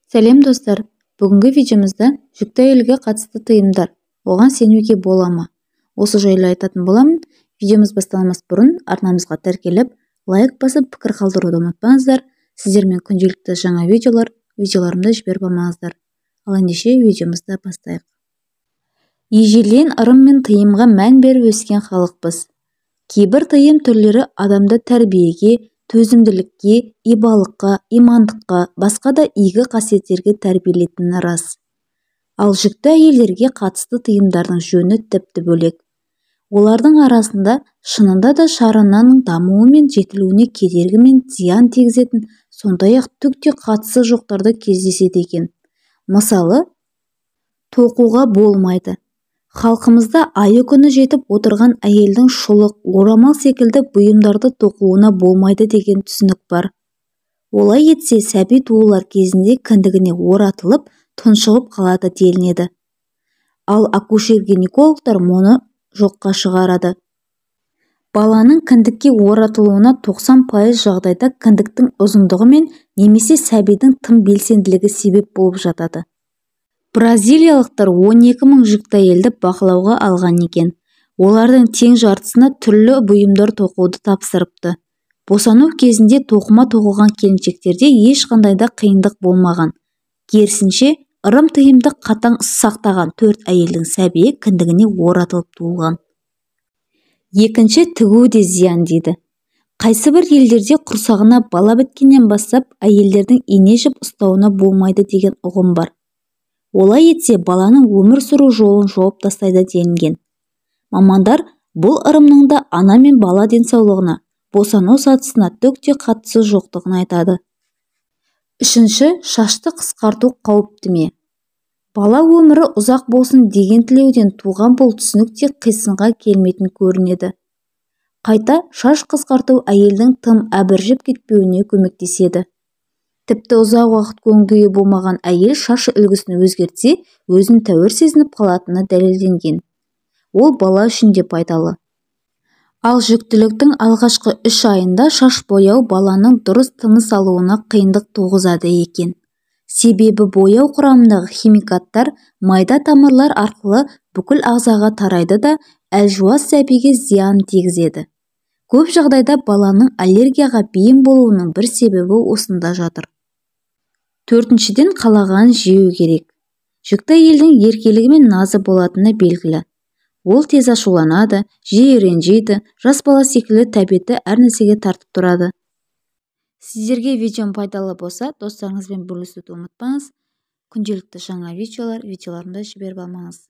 Сәлем достар, бүгінгі видеомызда жүкті әйелге қатысты тыйымдар, оған сенуге бола ма? Осы жайлы айтатын боламын. Видеомыз басталмас бұрын арнамызға тіркеліп, лайк басып, пікір қалдыруды ұмытпаңыздар. Сіздермен күнделікті жаңа видеоларымды жіберіп алмаңыздар. Ал ендеше видеомызды бастайық. Ежелден ырым мен тыйымға мән беріп өскен халықпыз. Кейбір тыйым түрлері адамды тәрбиеге, төзімділікке, ибалыққа, имандыққа, басқа да игі қасиеттерге тәрбиелейтіні рас. Ал жүкті әйелдерге қатысты тыйымдардың жөні тіпті бөлек. Олардың арасында шынында да шарананың дамуы мен жетілуіне кедергі мен зиян тигізетін, сондай-ақ түкте қатысы жоқтарды кездеседі екен. Мысалы, тоқуға болмайды. Халқымызда айы күні жетіп отырған әйелдің шұлық, орамал секілді бұйымдарды тоқуына болмайды деген түсінік бар. Олай етсе, сәби туылар кезінде кіндігіне оратылып, тұншығып қалады делінеді. Ал акушер-гинекологтар мұны жоққа шығарады. Баланың кіндікке оратылуына 90% жағдайда кіндіктің ұзындығы мен немесе сәбидің тым белсенділігі себеп болып жатады. Бразилиялықтар 12.000 жүкті әйелді бақылауға алған екен. Олардың тең жартысына түрлі бұйымдар тоқуды тапсырыпты. Босану кезінде тоқыма тоқылған келіншектерде ешқандай да қиындық болмаған. Керісінше, ырым-тыйымды қатаң сақтаған 4 әйелдің сәбиі кіндігіне оратылып туылған. Екінші, тігу де зиян дейді. Қайсы бір елдерде құрсағына бала біткеннен бастап әйелдердің ине жіп ұстауына болмайды деген ұғым бар. Олай етсе, баланың өмір сүру жолын жауып тастайды делінген. Мамандар бұл ырымның да ана мен бала денсаулығына, босану сатысына түкте қатысы жоқтығын айтады. Үшінші, шашты қысқарту қауіпті ме? Бала өмірі ұзақ болсын деген тілеуден туған бұл түсінік те қисынға келмейтін көрінеді. Қайта, шаш қысқарту әйелдің тым әбіржіп кетпеуіне көмектеседі. Тіпті ұзақ уақыт көңілге болмаған әйел шаш үлгісін өзгертсе, өзін тәуір сезініп қалатыны дәлелденген. Ол бала үшін де пайдалы. Ал жүктіліктің алғашқы 3 айында шаш бояу баланың дұрыс тыныс алуына қиындық туғызады екен. Себебі бояу құрамындағы химикаттар майда тамырлар арқылы бүкіл ағзаға тарайды да әлжуаз сәбиге зиян тигізеді. Көп жағдайда баланың аллергияға бейім болуының бір себебі осында жатыр. Төртіншіден, қалаған жеу керек. Жүкті әйелдің еркелігі мен назы болатыны белгілі. Ол тез ашуланады, жиі ренжиді, жас бала секілді тәбеті әр нәрсеге тартып тұрады. Сіздерге видеом пайдалы болса, достарыңызбен бөлісуді ұмытпаңыз. Күнделікті жаңа видеоларымды жіберіп алмаңыз.